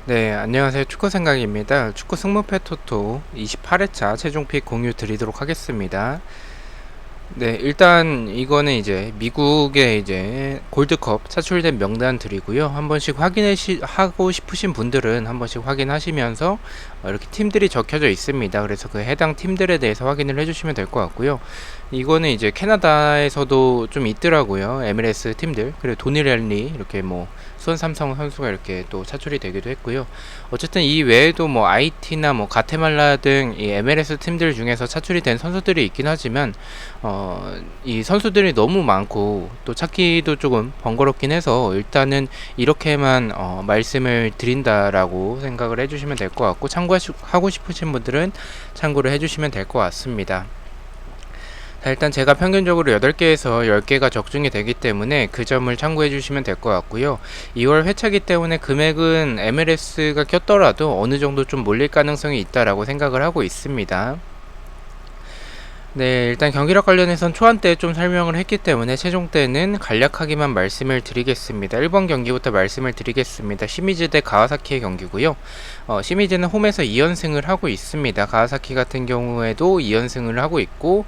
네, 안녕하세요. 축구 생각입니다. 축구 승무패 토토 28회차 최종 픽 공유 드리도록 하겠습니다. 네, 일단 이거는 이제 미국의 이제 골드컵 차출된 명단 드리고요. 한 번씩 하고 싶으신 분들은 한 번씩 확인하시면서 이렇게 팀들이 적혀져 있습니다. 그래서 그 해당 팀들에 대해서 확인을 해주시면 될 것 같고요. 이거는 이제 캐나다에서도 좀 있더라고요. MLS 팀들. 그리고 도니 랠리 이렇게 뭐 수원 삼성 선수가 이렇게 또 차출이 되기도 했고요. 어쨌든 이 외에도 뭐 IT나 뭐 가테말라 등 이 MLS 팀들 중에서 차출이 된 선수들이 있긴 하지만 이 선수들이 너무 많고 또 찾기도 조금 번거롭긴 해서 일단은 이렇게만 말씀을 드린다라고 생각을 해주시면 될 것 같고, 참고하고 싶으신 분들은 참고를 해주시면 될 것 같습니다. 자, 일단 제가 평균적으로 8개에서 10개가 적중이 되기 때문에 그 점을 참고해 주시면 될 것 같고요. 2월 회차기 때문에 금액은 MLS가 꼈더라도 어느 정도 좀 몰릴 가능성이 있다라고 생각을 하고 있습니다. 네, 일단 경기력 관련해선 초안 때 좀 설명을 했기 때문에 최종 때는 간략하게만 말씀을 드리겠습니다. 1번 경기부터 말씀을 드리겠습니다. 시미즈 대 가와사키의 경기고요. 시미즈는 홈에서 2연승을 하고 있습니다. 가와사키 같은 경우에도 2연승을 하고 있고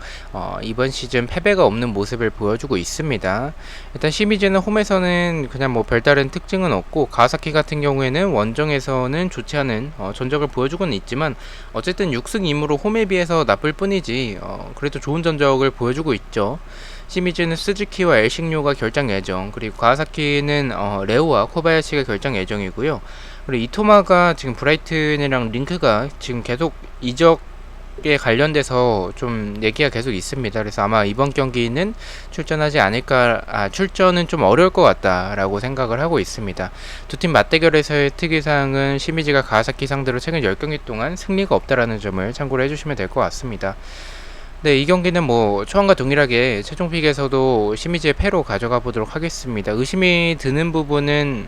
이번 시즌 패배가 없는 모습을 보여주고 있습니다. 일단 시미즈는 홈에서는 그냥 뭐 별다른 특징은 없고, 가와사키 같은 경우에는 원정에서는 좋지 않은 전적을 보여주고는 있지만 어쨌든 6승 2무로 홈에 비해서 나쁠 뿐이지 그래도 좋은 전적을 보여주고 있죠. 시미즈는 스즈키와 엘식료가 결장 예정, 그리고 가와사키는 레오와 코바야시가 결장 예정이고요. 그리고 이토마가 지금 브라이튼이랑 링크가 지금 계속 이적에 관련돼서 좀 얘기가 계속 있습니다. 그래서 아마 이번 경기는 출전하지 않을까, 출전은 좀 어려울 것 같다라고 생각을 하고 있습니다. 두 팀 맞대결에서의 특이사항은 시미즈가 가와사키 상대로 최근 10경기 동안 승리가 없다라는 점을 참고를 해주시면 될 것 같습니다. 네, 이 경기는 뭐 초반과 동일하게 최종 픽에서도 시미즈의 패로 가져가 보도록 하겠습니다. 의심이 드는 부분은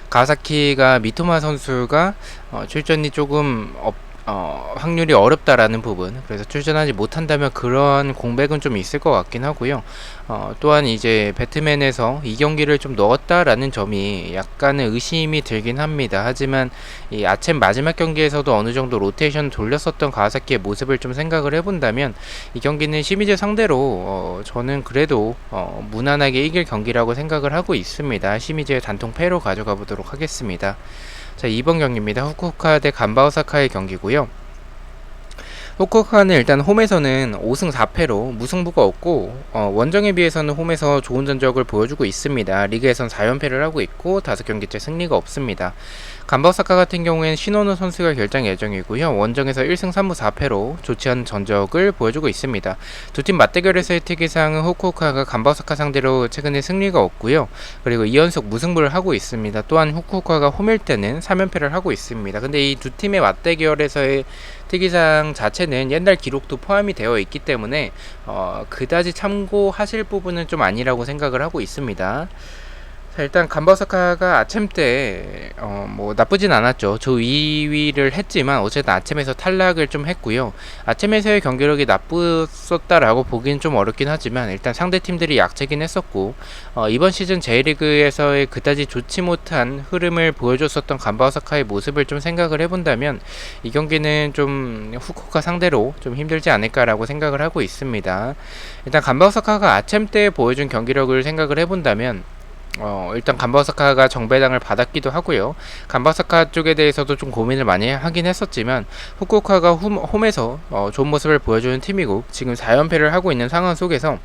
가와사키가 미토마 선수가 출전이 조금 확률이 어렵다라는 부분, 그래서 출전하지 못한다면 그런 공백은 좀 있을 것 같긴 하고요. 또한 이제 배트맨에서 이 경기를 좀 넣었다라는 점이 약간의 의심이 들긴 합니다. 하지만 이 아침 마지막 경기에서도 어느 정도 로테이션 돌렸었던 가와사키의 모습을 좀 생각을 해본다면 이 경기는 시미즈 상대로 저는 그래도 무난하게 이길 경기라고 생각을 하고 있습니다. 시미즈의 단통 패로 가져가 보도록 하겠습니다. 자, 2번 경기입니다. 후쿠오카 대 간바오사카의 경기고요. 후쿠오카는 일단 홈에서는 5승 4패로 무승부가 없고 원정에 비해서는 홈에서 좋은 전적을 보여주고 있습니다. 리그에선 4연패를 하고 있고 5경기째 승리가 없습니다. 간바오사카 같은 경우에는 신호노 선수가 결장 예정이고요. 원정에서 1승 3무 4패로 좋지 않은 전적을 보여주고 있습니다. 두 팀 맞대결에서의 특이사항은 후쿠오카가 간바오사카 상대로 최근에 승리가 없고요. 그리고 2연속 무승부를 하고 있습니다. 또한 후쿠오카가 홈일 때는 3연패를 하고 있습니다. 근데 이 두 팀의 맞대결에서의 특이사항 자체는 옛날 기록도 포함이 되어 있기 때문에 그다지 참고하실 부분은 좀 아니라고 생각을 하고 있습니다. 자, 일단 간바오사카가 아침 때 뭐 나쁘진 않았죠. 저 2위를 했지만 어쨌든 아침에서 탈락을 좀 했고요. 아침에서의 경기력이 나빴었다라고 보기는 좀 어렵긴 하지만 일단 상대 팀들이 약체긴 했었고 이번 시즌 J리그에서의 그다지 좋지 못한 흐름을 보여줬었던 간바오사카의 모습을 좀 생각을 해본다면 이 경기는 좀 후쿠오카 상대로 좀 힘들지 않을까라고 생각을 하고 있습니다. 일단 간바오사카가 아침 때 보여준 경기력을 생각을 해본다면 일단 간바오사카가 정배당을 받았기도 하고요. 간바오사카 쪽에 대해서도 좀 고민을 많이 하긴 했었지만 후쿠오카가 홈에서 좋은 모습을 보여주는 팀이고 지금 4연패를 하고 있는 상황 속에서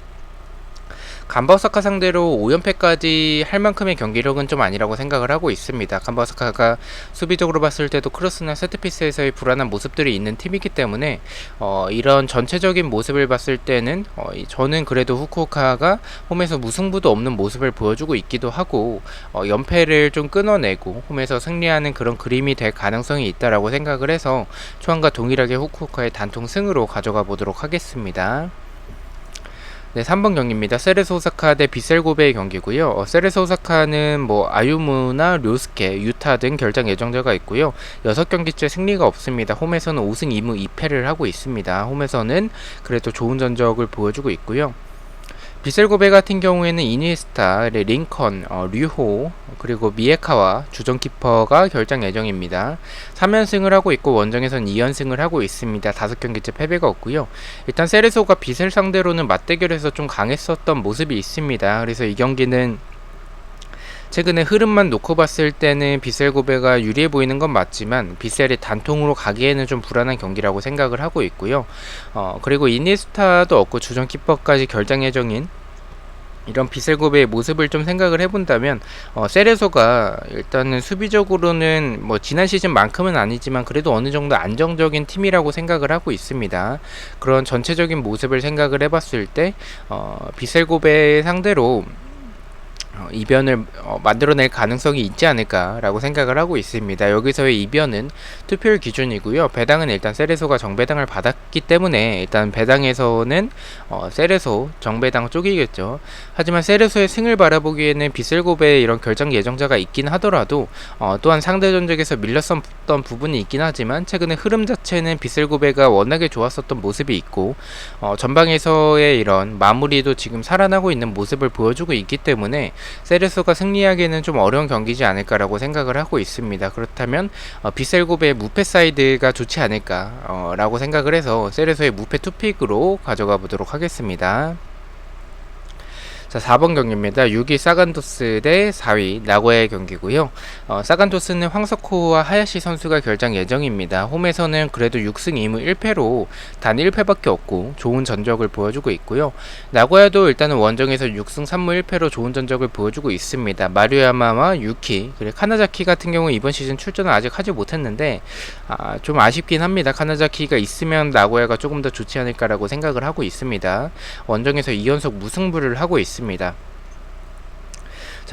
간바오사카 상대로 5연패까지 할 만큼의 경기력은 좀 아니라고 생각을 하고 있습니다. 간바오사카가 수비적으로 봤을 때도 크로스나 세트피스에서의 불안한 모습들이 있는 팀이기 때문에 이런 전체적인 모습을 봤을 때는 저는 그래도 후쿠오카가 홈에서 무승부도 없는 모습을 보여주고 있기도 하고 연패를 좀 끊어내고 홈에서 승리하는 그런 그림이 될 가능성이 있다라고 생각을 해서 초안과 동일하게 후쿠오카의 단통 승으로 가져가 보도록 하겠습니다. 네, 3번 경기입니다. 세레스 오사카 대 비셀 고베의 경기고요. 세레스 오사카는 뭐 아유무나 료스케, 유타 등 결장 예정자가 있고요. 6경기째 승리가 없습니다. 홈에서는 5승 2무 2패를 하고 있습니다. 홈에서는 그래도 좋은 전적을 보여주고 있고요. 비셀고베 같은 경우에는 이니에스타, 링컨, 류호, 그리고 미에카와 주전 키퍼가 결장 예정입니다. 3연승을 하고 있고 원정에선 2연승을 하고 있습니다. 5경기째 패배가 없고요. 일단 세레소가 비셀 상대로는 맞대결에서 좀 강했었던 모습이 있습니다. 그래서 이 경기는 최근에 흐름만 놓고 봤을 때는 비셀고베가 유리해 보이는 건 맞지만 비셀이 단통으로 가기에는 좀 불안한 경기라고 생각을 하고 있고요. 그리고 이니에스타도 없고 주전 키퍼까지 결장 예정인 이런 비셀고베의 모습을 좀 생각을 해본다면 세레소가 일단은 수비적으로는 뭐 지난 시즌만큼은 아니지만 그래도 어느 정도 안정적인 팀이라고 생각을 하고 있습니다. 그런 전체적인 모습을 생각을 해봤을 때 비셀고베 상대로 이변을 만들어낼 가능성이 있지 않을까라고 생각을 하고 있습니다. 여기서의 이변은 투표율 기준이고요. 배당은 일단 세레소가 정배당을 받았기 때문에 일단 배당에서는 세레소 정배당 쪽이겠죠. 하지만 세레소의 승을 바라보기에는 비셀고베의 이런 결정 예정자가 있긴 하더라도 또한 상대 전적에서 밀렸었던 부분이 있긴 하지만 최근에 흐름 자체는 비셀고베가 워낙에 좋았었던 모습이 있고 전방에서의 이런 마무리도 지금 살아나고 있는 모습을 보여주고 있기 때문에 세레소가 승리하기에는 좀 어려운 경기지 않을까라고 생각을 하고 있습니다. 그렇다면 비셀고베의 무패 사이드가 좋지 않을까 라고 생각을 해서 세레소의 무패 투픽으로 가져가 보도록 하겠습니다. 자, 4번 경기입니다. 6위 사간토스 대 4위 나고야의 경기고요. 사간토스는 황석호와 하야시 선수가 결장 예정입니다. 홈에서는 그래도 6승 2무 1패로 단 1패밖에 없고 좋은 전적을 보여주고 있고요. 나고야도 일단은 원정에서 6승 3무 1패로 좋은 전적을 보여주고 있습니다. 마루야마와 유키, 그리고 카나자키 같은 경우 이번 시즌 출전을 아직 하지 못했는데 좀 아쉽긴 합니다. 카나자키가 있으면 나고야가 조금 더 좋지 않을까라고 생각을 하고 있습니다. 원정에서 2연속 무승부를 하고 있습니다. 자,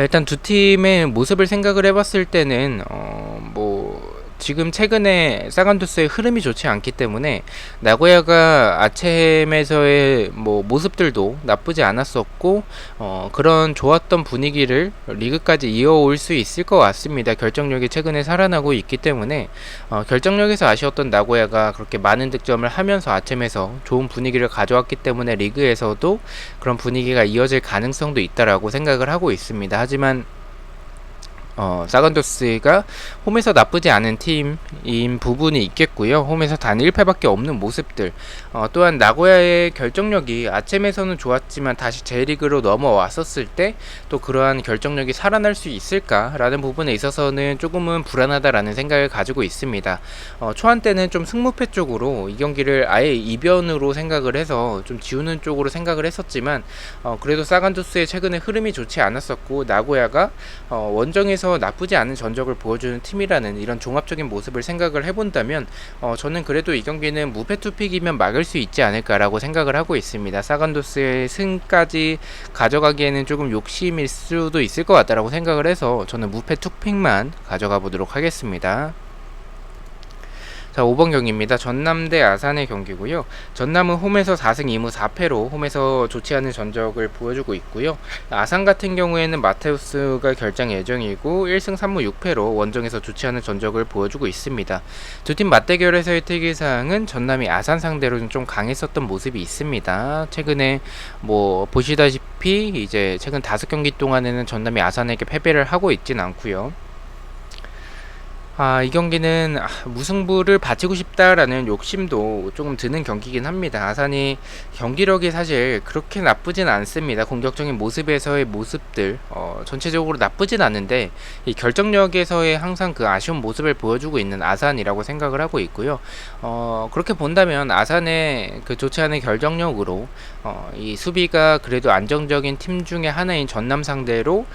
일단 두 팀의 모습을 생각을 해봤을 때는 지금 최근에 사간토스의 흐름이 좋지 않기 때문에 나고야가 아츰에서의 모습들도 나쁘지 않았었고 그런 좋았던 분위기를 리그까지 이어올 수 있을 것 같습니다. 결정력이 최근에 살아나고 있기 때문에 결정력에서 아쉬웠던 나고야가 그렇게 많은 득점을 하면서 아츰에서 좋은 분위기를 가져왔기 때문에 리그에서도 그런 분위기가 이어질 가능성도 있다라고 생각을 하고 있습니다. 하지만 사간토스가 홈에서 나쁘지 않은 팀인 부분이 있겠고요. 홈에서 단 1패밖에 없는 모습들. 또한 나고야의 결정력이 아츰에서는 좋았지만 다시 J리그로 넘어왔었을 때 또 그러한 결정력이 살아날 수 있을까라는 부분에 있어서는 조금은 불안하다라는 생각을 가지고 있습니다. 초안 때는 좀 승무패 쪽으로 이 경기를 아예 이변으로 생각을 해서 좀 지우는 쪽으로 생각을 했었지만 그래도 사간토스의 최근에 흐름이 좋지 않았었고 나고야가 원정에서 나쁘지 않은 전적을 보여주는 팀이라는 이런 종합적인 모습을 생각을 해본다면 저는 그래도 이 경기는 무패 투픽이면 막을 수 있지 않을까라고 생각을 하고 있습니다. 사간토스의 승까지 가져가기에는 조금 욕심일 수도 있을 것 같다라고 생각을 해서 저는 무패 투픽만 가져가 보도록 하겠습니다. 자, 5번 경기입니다. 전남 대 아산의 경기고요. 전남은 홈에서 4승 2무 4패로 홈에서 좋지 않은 전적을 보여주고 있고요. 아산 같은 경우에는 마테우스가 결장 예정이고 1승 3무 6패로 원정에서 좋지 않은 전적을 보여주고 있습니다. 두 팀 맞대결에서의 특이사항은 전남이 아산 상대로는 좀 강했었던 모습이 있습니다. 최근에 보시다시피 이제 최근 5경기 동안에는 전남이 아산에게 패배를 하고 있진 않고요. 이 경기는 무승부를 바치고 싶다라는 욕심도 조금 드는 경기긴 합니다. 아산이 경기력이 사실 그렇게 나쁘진 않습니다. 공격적인 모습에서의 모습들 전체적으로 나쁘진 않은데 이 결정력에서의 항상 그 아쉬운 모습을 보여주고 있는 아산이라고 생각을 하고 있고요. 그렇게 본다면 아산의 그 좋지 않은 결정력으로 이 수비가 그래도 안정적인 팀 중에 하나인 전남 상대로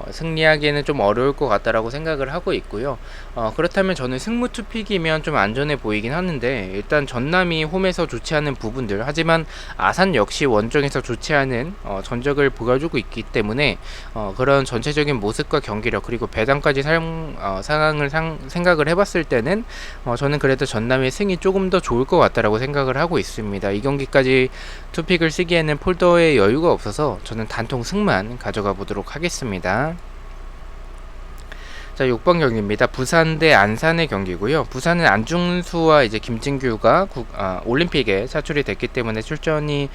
승리하기에는 좀 어려울 것 같다라고 생각을 하고 있고요. 그렇다면 저는 승무 투픽이면 좀 안전해 보이긴 하는데 일단 전남이 홈에서 좋지 않은 부분들, 하지만 아산 역시 원정에서 좋지 않은 전적을 보여주고 있기 때문에 그런 전체적인 모습과 경기력 그리고 배당까지 상황을 생각을 해봤을 때는 저는 그래도 전남의 승이 조금 더 좋을 것 같다라고 생각을 하고 있습니다. 이 경기까지 투픽을 쓰기에는 폴더에 여유가 없어서 저는 단통 승만 가져가 보도록 하겠습니다. 자, 6번 경기입니다. 부산 대 안산의 경기고요. 부산은 안중수와 이제 김진규가 올림픽에 차출이 됐기 때문에 출전이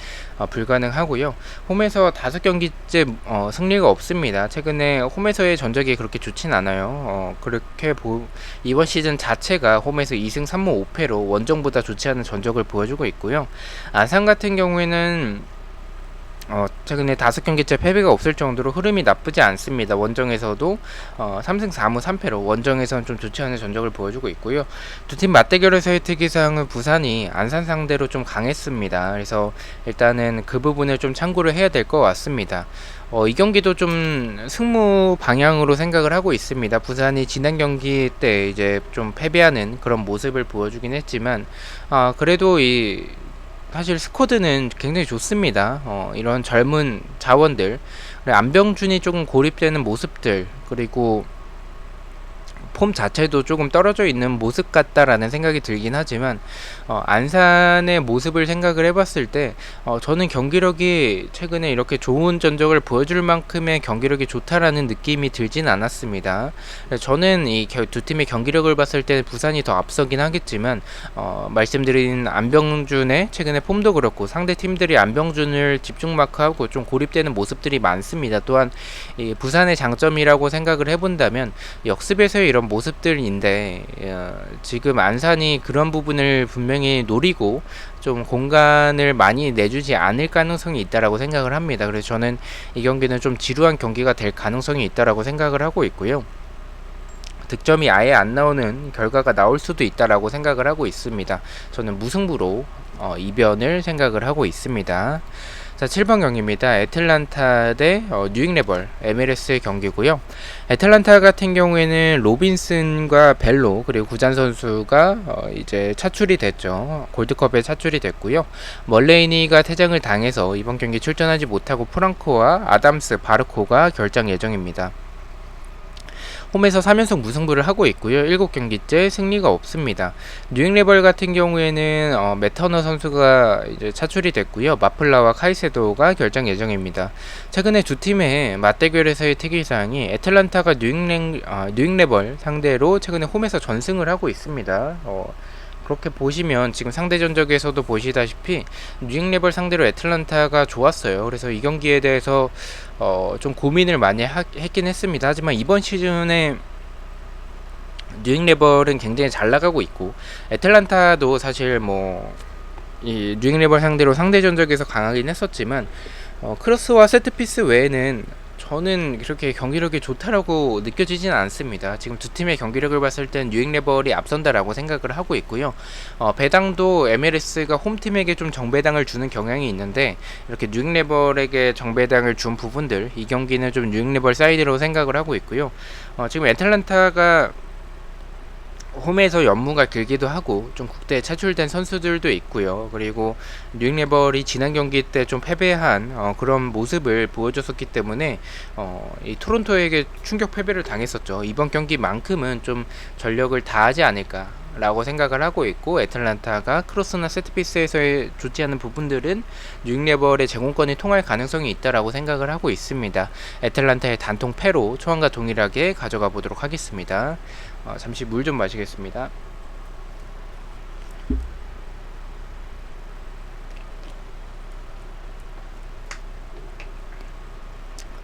불가능하고요. 홈에서 5경기째 승리가 없습니다. 최근에 홈에서의 전적이 그렇게 좋진 않아요. 이번 시즌 자체가 홈에서 2승 3무 5패로 원정보다 좋지 않은 전적을 보여주고 있고요. 안산 같은 경우에는 최근에 5경기째 패배가 없을 정도로 흐름이 나쁘지 않습니다. 원정에서도 3승 4무 3패로 원정에서는 좀 좋지 않은 전적을 보여주고 있고요. 두 팀 맞대결에서의 특이사항은 부산이 안산 상대로 좀 강했습니다. 그래서 일단은 그 부분을 좀 참고를 해야 될 것 같습니다. 이 경기도 좀 승무 방향으로 생각을 하고 있습니다. 부산이 지난 경기 때 이제 좀 패배하는 그런 모습을 보여주긴 했지만 그래도 사실 스쿼드는 굉장히 좋습니다. 이런 젊은 자원들, 안병준이 조금 고립되는 모습들, 그리고 폼 자체도 조금 떨어져 있는 모습 같다라는 생각이 들긴 하지만 안산의 모습을 생각을 해봤을 때 저는 경기력이 최근에 이렇게 좋은 전적을 보여줄 만큼의 경기력이 좋다라는 느낌이 들진 않았습니다. 저는 이 두 팀의 경기력을 봤을 때 부산이 더 앞서긴 하겠지만 말씀드린 안병준의 최근에 폼도 그렇고 상대 팀들이 안병준을 집중 마크하고 좀 고립되는 모습들이 많습니다. 또한 이 부산의 장점이라고 생각을 해본다면 역습에서의 이런 모습들인데 지금 안산이 그런 부분을 분명히 노리고 좀 공간을 많이 내주지 않을 가능성이 있다라고 생각을 합니다. 그래서 저는 이 경기는 좀 지루한 경기가 될 가능성이 있다라고 생각을 하고 있고요. 득점이 아예 안 나오는 결과가 나올 수도 있다라고 생각을 하고 있습니다. 저는 무승부로 이변을 생각을 하고 있습니다. 자, 7번 경기입니다. 애틀란타 대 뉴잉레벌 MLS의 경기고요. 애틀란타 같은 경우에는 로빈슨과 벨로 그리고 구잔 선수가 이제 차출이 됐죠. 골드컵에 차출이 됐고요. 멀레이니가 퇴장을 당해서 이번 경기 출전하지 못하고 프랑코와 아담스, 바르코가 결장 예정입니다. 홈에서 3연속 무승부를 하고 있고요. 7경기째 승리가 없습니다. 뉴잉레벌 같은 경우에는 매터너 선수가 이제 차출이 됐고요. 마플라와 카이세도가 결정 예정입니다. 최근에 두 팀의 맞대결에서의 특이사항이 애틀란타가 뉴잉레벌 상대로 최근에 홈에서 전승을 하고 있습니다. 그렇게 보시면 지금 상대 전적에서도 보시다시피 뉴잉레벌 상대로 애틀란타가 좋았어요. 그래서 이 경기에 대해서 좀 고민을 많이 했긴 했습니다. 하지만 이번 시즌에 뉴잉레벌은 굉장히 잘 나가고 있고 애틀란타도 사실 이 뉴잉레벌 상대로 상대 전적에서 강하긴 했었지만 크로스와 세트피스 외에는 저는 그렇게 경기력이 좋다라고 느껴지진 않습니다. 지금 두 팀의 경기력을 봤을 땐 뉴잉레벌이 앞선다라고 생각을 하고 있고요. 배당도 MLS가 홈팀에게 좀 정배당을 주는 경향이 있는데 이렇게 뉴잉레벌에게 정배당을 준 부분들 이 경기는 좀 뉴잉레벌 사이드로 생각을 하고 있고요. 지금 애틀란타가 홈에서 연무가 길기도 하고 좀 국대에 차출된 선수들도 있고요. 그리고 뉴잉레벌이 지난 경기 때 좀 패배한 그런 모습을 보여줬었기 때문에 이 토론토에게 충격 패배를 당했었죠. 이번 경기만큼은 좀 전력을 다하지 않을까 라고 생각을 하고 있고 애틀란타가 크로스나 세트피스에서의 좋지 않은 부분들은 뉴잉레벌의 제공권이 통할 가능성이 있다라고 생각을 하고 있습니다. 애틀란타의 단통 패로 초안과 동일하게 가져가 보도록 하겠습니다. 잠시 물 좀 마시겠습니다.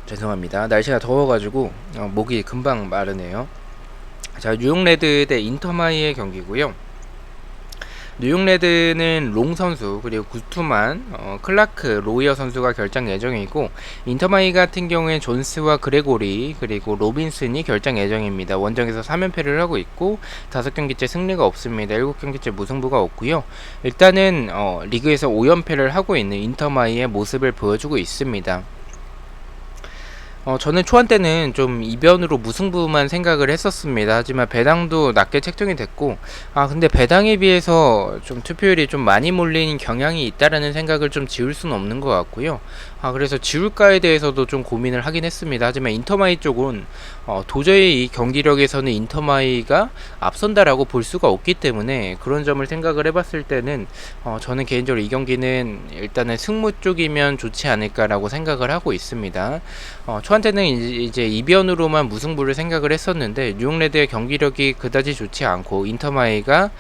죄송합니다. 날씨가 더워가지고 목이 금방 마르네요. 자, 뉴욕레드 대 인터마이의 경기고요. 뉴욕레드는 롱 선수 그리고 구투만, 클라크, 로이어 선수가 결장 예정이고 인터마이 같은 경우에 존스와 그레고리 그리고 로빈슨이 결장 예정입니다. 원정에서 3연패를 하고 있고 5경기째 승리가 없습니다. 7경기째 무승부가 없고요. 일단은 리그에서 5연패를 하고 있는 인터마이의 모습을 보여주고 있습니다. 저는 초안 때는 좀 이변으로 무승부만 생각을 했었습니다. 하지만 배당도 낮게 책정이 됐고 근데 배당에 비해서 좀 투표율이 좀 많이 몰리는 경향이 있다라는 생각을 좀 지울 수는 없는 것 같고요. 그래서 지울까에 대해서도 좀 고민을 하긴 했습니다. 하지만 인터마이 쪽은 도저히 이 경기력에서는 인터마이가 앞선다라고 볼 수가 없기 때문에 그런 점을 생각을 해봤을 때는 저는 개인적으로 이 경기는 일단은 승무 쪽이면 좋지 않을까라고 생각을 하고 있습니다. 저한테는 이제 이변으로만 무승부를 생각을 했었는데 뉴욕 레드의 경기력이 그다지 좋지 않고 인터마이가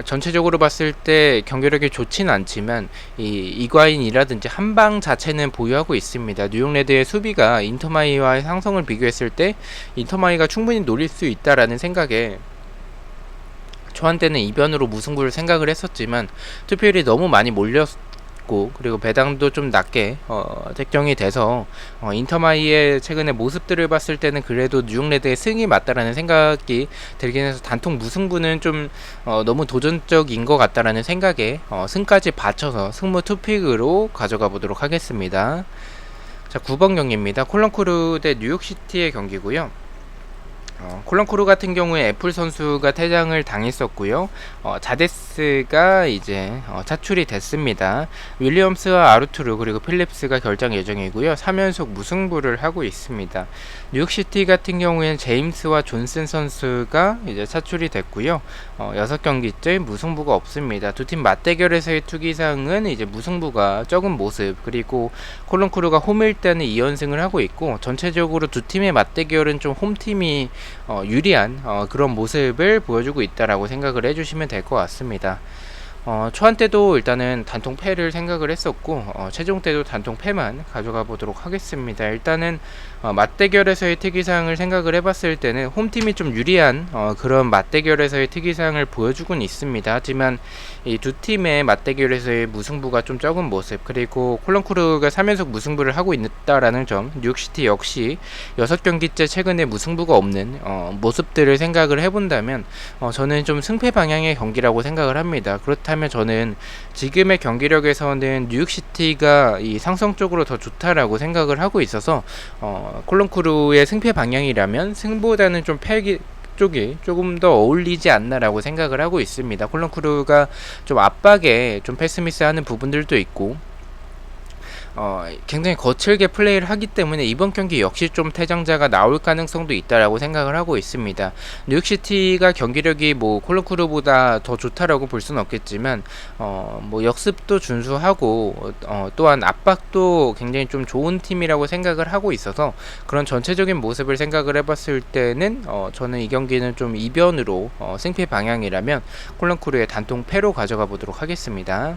전체적으로 봤을 때 경기력이 좋지는 않지만 이과인이라든지 한방 자체는 보유하고 있습니다. 뉴욕 레드의 수비가 인터마이와의 상성을 비교했을 때 인터마이가 충분히 노릴 수 있다라는 생각에 저한테는 이변으로 무승부를 생각을 했었지만 투표율이 너무 많이 몰렸고 그리고 배당도 좀 낮게 책정이 돼서 인터마이의 최근의 모습들을 봤을 때는 그래도 뉴욕 레드의 승이 맞다라는 생각이 들긴 해서 단통 무승부는 좀 너무 도전적인 것 같다라는 생각에 승까지 받쳐서 승무 투픽으로 가져가 보도록 하겠습니다. 자, 9번 경기입니다. 콜런크루 대 뉴욕시티의 경기고요. 콜런크루 같은 경우에 애플 선수가 퇴장을 당했었고요. 자데스가 이제 차출이 됐습니다. 윌리엄스와 아르투르 그리고 필립스가 결장 예정이고요. 3연속 무승부를 하고 있습니다. 뉴욕시티 같은 경우에는 제임스와 존슨 선수가 이제 차출이 됐고요. 6경기째 무승부가 없습니다. 두 팀 맞대결에서의 투기상은 이제 무승부가 적은 모습, 그리고 콜런크루가 홈일 때는 2연승을 하고 있고 전체적으로 두 팀의 맞대결은 좀 홈팀이 유리한 그런 모습을 보여주고 있다라고 생각을 해주시면 될 것 같습니다. 초안 때도 일단은 단통 패를 생각을 했었고 최종 때도 단통 패만 가져가 보도록 하겠습니다. 일단은 맞대결에서의 특이사항을 생각을 해봤을 때는 홈팀이 좀 유리한 그런 맞대결에서의 특이사항을 보여주곤 있습니다. 하지만 이 두 팀의 맞대결에서의 무승부가 좀 적은 모습, 그리고 콜런크루가 3연속 무승부를 하고 있다라는 점, 뉴욕시티 역시 6경기째 최근에 무승부가 없는 모습들을 생각을 해본다면 저는 좀 승패 방향의 경기라고 생각을 합니다. 그렇다면 저는 지금의 경기력에서는 뉴욕시티가 이 상성적으로 더 좋다라고 생각을 하고 있어서 콜런크루의 승패 방향이라면 승보다는 좀 패기 쪽이 조금 더 어울리지 않나라고 생각을 하고 있습니다. 콜런크루가 좀 압박에 좀 패스미스하는 부분들도 있고 굉장히 거칠게 플레이를 하기 때문에 이번 경기 역시 좀 퇴장자가 나올 가능성도 있다라고 생각을 하고 있습니다. 뉴욕시티가 경기력이 뭐 콜런크루보다 더 좋다라고 볼 수는 없겠지만 뭐 역습도 준수하고 또한 압박도 굉장히 좀 좋은 팀이라고 생각을 하고 있어서 그런 전체적인 모습을 생각을 해봤을 때는 저는 이 경기는 좀 이변으로 승패 방향이라면 콜런크루의 단통 패로 가져가 보도록 하겠습니다.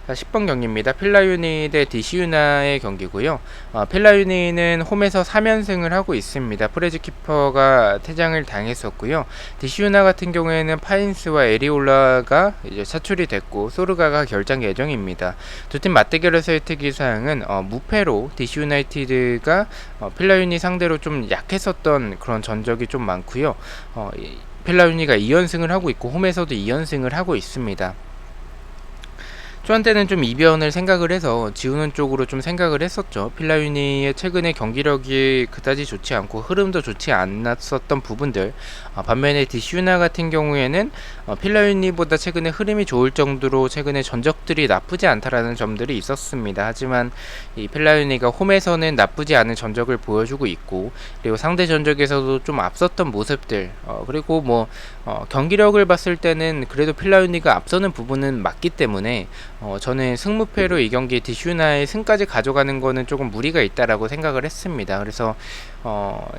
10번 경기입니다. 필라유니 대 디시유나의 경기고요. 필라유니는 홈에서 3연승을 하고 있습니다. 프레즈 키퍼가 퇴장을 당했었고요. 디시유나 같은 경우에는 파인스와 에리올라가 이제 차출이 됐고 소르가가 결장 예정입니다. 두 팀 맞대결에서의 특이사항은 무패로 디시유나이티드가 필라유니 상대로 좀 약했었던 그런 전적이 좀 많고요. 필라유니가 2연승을 하고 있고 홈에서도 2연승을 하고 있습니다. 저한테는 좀 이변을 생각을 해서 지우는 쪽으로 좀 생각을 했었죠. 필라유니의 최근의 경기력이 그다지 좋지 않고 흐름도 좋지 않았었던 부분들, 반면에 디슈나 같은 경우에는 필라유니보다 최근에 흐름이 좋을 정도로 최근에 전적들이 나쁘지 않다라는 점들이 있었습니다. 하지만 이 필라유니가 홈에서는 나쁘지 않은 전적을 보여주고 있고, 그리고 상대 전적에서도 좀 앞섰던 모습들, 그리고 뭐 경기력을 봤을 때는 그래도 필라유니가 앞서는 부분은 맞기 때문에 저는 승무패로 이 경기 디슈나의 승까지 가져가는 거는 조금 무리가 있다라고 생각을 했습니다. 그래서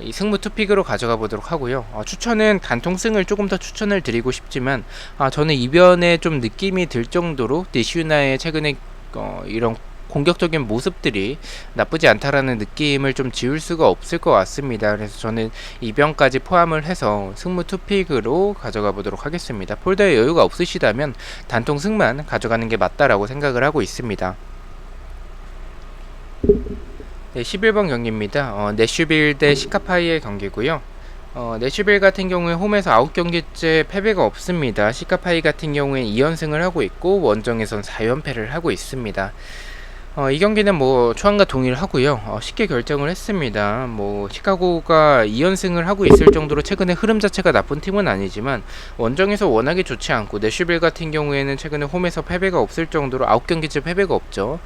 이 승무 투픽으로 가져가 보도록 하고요. 추천은 단통승을 조금 더 추천을 드리고 싶지만 저는 이변에 좀 느낌이 들 정도로 디슈나의 최근에 이런 공격적인 모습들이 나쁘지 않다라는 느낌을 좀 지울 수가 없을 것 같습니다. 그래서 저는 이변까지 포함을 해서 승무 투픽으로 가져가 보도록 하겠습니다. 폴더에 여유가 없으시다면 단통 승만 가져가는 게 맞다라고 생각을 하고 있습니다. 네, 11번 경기입니다. 내슈빌 대 시카파이의 경기고요. 내슈빌 같은 경우에 홈에서 9경기째 패배가 없습니다. 시카파이 같은 경우에 2연승을 하고 있고 원정에선 4연패를 하고 있습니다. 이 경기는 뭐 초안과 동일하고요. 쉽게 결정을 했습니다. 뭐 시카고가 2연승을 하고 있을 정도로 최근에 흐름 자체가 나쁜 팀은 아니지만 원정에서 워낙에 좋지 않고 내슈빌 같은 경우에는 최근에 홈에서 패배가 없을 정도로 9경기째 패배가 없죠.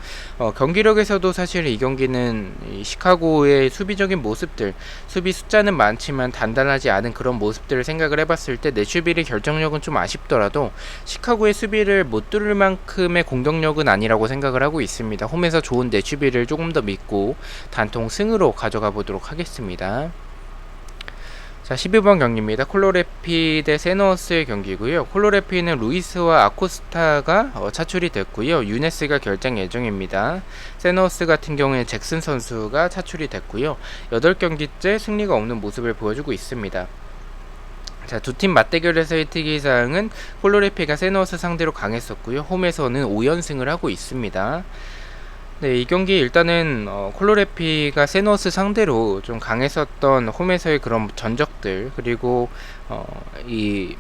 경기력에서도 사실 이 경기는 이 시카고의 수비적인 모습들, 수비 숫자는 많지만 단단하지 않은 그런 모습들을 생각을 해봤을 때 내슈빌의 결정력은 좀 아쉽더라도 시카고의 수비를 못 뚫을 만큼의 공격력은 아니라고 생각을 하고 있습니다. 홈에서 좋은 내추비를 조금 더 믿고 단통 승으로 가져가 보도록 하겠습니다. 자, 12번 경기입니다. 콜로레피 대 세너스의 경기고요. 콜로레피는 루이스와 아코스타가 차출이 됐고요. 유네스가 결장 예정입니다. 세너스 같은 경우에 잭슨 선수가 차출이 됐고요. 8경기째 승리가 없는 모습을 보여주고 있습니다. 자, 두 팀 맞대결에서의 특이사항은 콜로레피가 세너스 상대로 강했었고요. 홈에서는 5연승을 하고 있습니다. 네, 이 경기 일단은 콜로레피가 세너스 상대로 좀 강했었던 홈에서의 그런 전적들, 그리고 이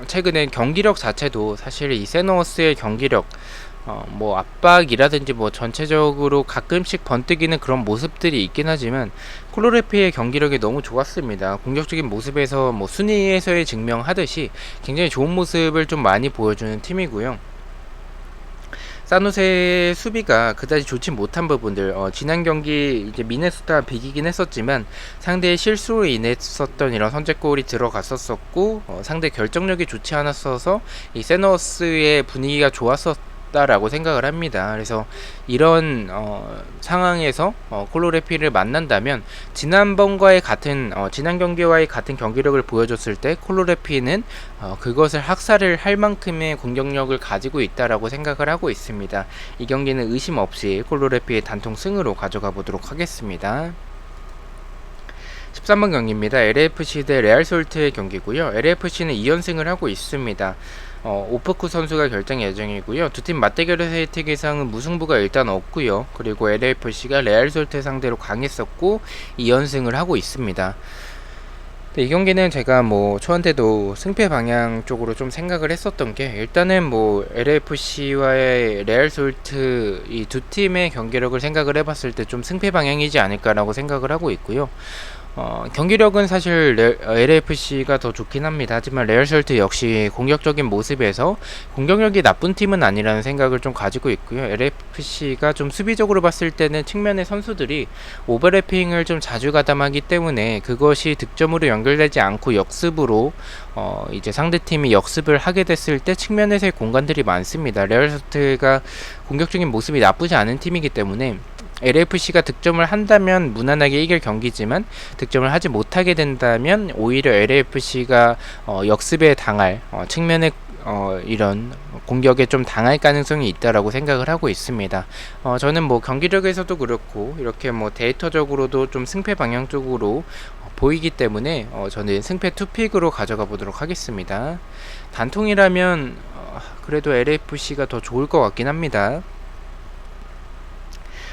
최근에 경기력 자체도 사실 이 세너스의 경기력 뭐 압박이라든지 뭐 전체적으로 가끔씩 번뜩이는 그런 모습들이 있긴 하지만 콜로레피의 경기력이 너무 좋았습니다. 공격적인 모습에서 뭐 순위에서의 증명하듯이 굉장히 좋은 모습을 좀 많이 보여주는 팀이고요. 사노세의 수비가 그다지 좋지 못한 부분들, 지난 경기 이제 미네소타 비기긴 했었지만 상대의 실수로 인했었던 이런 선제골이 들어갔었고, 상대 결정력이 좋지 않았어서 이 세너스의 분위기가 좋았었다라고 생각을 합니다. 그래서 이런 상황에서 콜로레피를 만난다면 지난번과의 같은 지난 경기와의 같은 경기력을 보여줬을 때 콜로레피는 그것을 학살을 할 만큼의 공격력을 가지고 있다라고 생각을 하고 있습니다. 이 경기는 의심 없이 콜로레피의 단통 승으로 가져가 보도록 하겠습니다. 13번 경기입니다. LAFC 대 레알솔트의 경기고요. LAFC는 2연승을 하고 있습니다. 오프쿠 선수가 결정 예정이고요. 두 팀 맞대결에서의 특이사항은 무승부가 일단 없고요. 그리고 LAFC가 레알솔트 상대로 강했었고 2연승을 하고 있습니다. 이 경기는 제가 뭐 초안 때도 승패 방향 쪽으로 좀 생각을 했었던 게, 일단은 뭐 LAFC와의 레알솔트 이 두 팀의 경기력을 생각을 해봤을 때 좀 승패 방향이지 않을까라고 생각을 하고 있고요. 경기력은 사실 LAFC가 더 좋긴 합니다. 하지만 레알솔트 역시 공격적인 모습에서 공격력이 나쁜 팀은 아니라는 생각을 좀 가지고 있고요. LAFC가 좀 수비적으로 봤을 때는 측면의 선수들이 오버래핑을 좀 자주 가담하기 때문에 그것이 득점으로 연결되지 않고 역습으로 이제 상대팀이 역습을 하게 됐을 때 측면에서의 공간들이 많습니다. 레알솔트가 공격적인 모습이 나쁘지 않은 팀이기 때문에 LAFC가 득점을 한다면 무난하게 이길 경기지만 득점을 하지 못하게 된다면 오히려 LAFC가 역습에 당할 측면에 이런 공격에 좀 당할 가능성이 있다라고 생각을 하고 있습니다. 저는 뭐 경기력에서도 그렇고 이렇게 뭐 데이터적으로도 좀 승패 방향 쪽으로 보이기 때문에 저는 승패 투픽으로 가져가 보도록 하겠습니다. 단통이라면 그래도 LAFC가 더 좋을 것 같긴 합니다.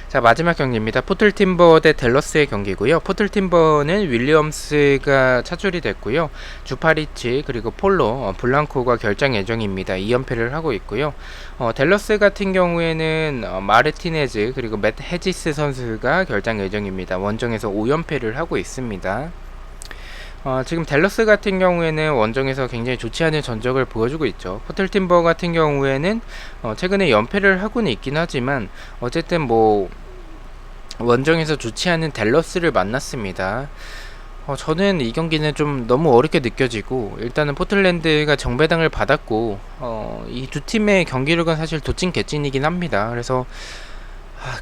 자, 마지막 경기입니다. 포틀팀버 대 댈러스의 경기고요. 포틀팀버는 윌리엄스가 차출이 됐고요. 주파리치 그리고 폴로, 블랑코가 결장 예정입니다. 2연패를 하고 있고요. 댈러스 같은 경우에는 마르티네즈 그리고 맷 헤지스 선수가 결장 예정입니다. 원정에서 5연패를 하고 있습니다. 지금 댈러스 같은 경우에는 원정에서 굉장히 좋지 않은 전적을 보여주고 있죠. 포틀팀버 같은 경우에는 최근에 연패를 하고는 있긴 하지만 어쨌든 뭐 원정에서 좋지 않은 댈러스를 만났습니다. 저는 이 경기는 좀 너무 어렵게 느껴지고, 일단은 포틀랜드가 정배당을 받았고 이 두 팀의 경기력은 사실 도찐 개찐이긴 합니다. 그래서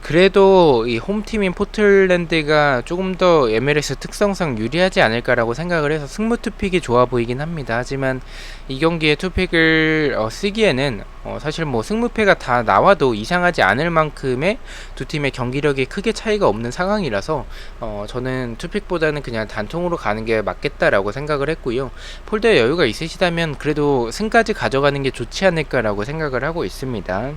그래도 이 홈팀인 포틀랜드가 조금 더 MLS 특성상 유리하지 않을까라고 생각을 해서 승무 투픽이 좋아 보이긴 합니다. 하지만 이 경기에 투픽을 쓰기에는 사실 뭐 승무패가 다 나와도 이상하지 않을 만큼의 두 팀의 경기력이 크게 차이가 없는 상황이라서 저는 투픽보다는 그냥 단통으로 가는 게 맞겠다라고 생각을 했고요. 폴더에 여유가 있으시다면 그래도 승까지 가져가는 게 좋지 않을까라고 생각을 하고 있습니다.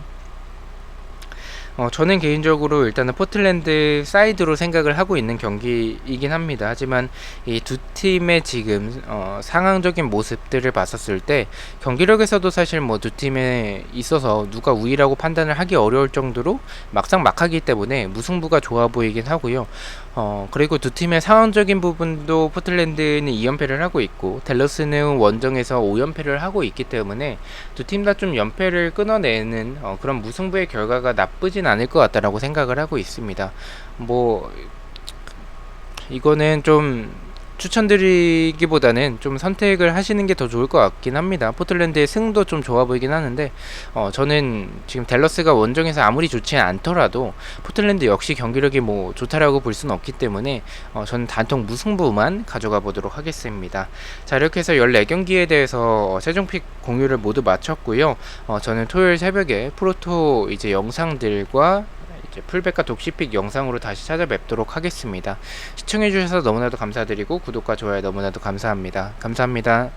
저는 개인적으로 일단은 포틀랜드 사이드로 생각을 하고 있는 경기이긴 합니다. 하지만 이 두 팀의 지금 상황적인 모습들을 봤었을 때 경기력에서도 사실 뭐 두 팀에 있어서 누가 우위라고 판단을 하기 어려울 정도로 막상 막하기 때문에 무승부가 좋아 보이긴 하고요. 그리고 두 팀의 상황적인 부분도 포틀랜드는 2연패를 하고 있고 댈러스는 원정에서 5연패를 하고 있기 때문에 두 팀 다 좀 연패를 끊어내는 그런 무승부의 결과가 나쁘진 않을 것 같다라고 생각을 하고 있습니다. 뭐 이거는 좀 추천드리기보다는 좀 선택을 하시는 게 더 좋을 것 같긴 합니다. 포틀랜드의 승도 좀 좋아 보이긴 하는데 저는 지금 댈러스가 원정에서 아무리 좋지 않더라도 포틀랜드 역시 경기력이 뭐 좋다라고 볼 수는 없기 때문에 저는 단통 무승부만 가져가 보도록 하겠습니다. 자, 이렇게 해서 14경기에 대해서 최종픽 공유를 모두 마쳤고요. 저는 토요일 새벽에 프로토 이제 영상들과 풀백과 독시픽 영상으로 다시 찾아뵙도록 하겠습니다. 시청해주셔서 너무나도 감사드리고 구독과 좋아요 너무나도 감사합니다. 감사합니다.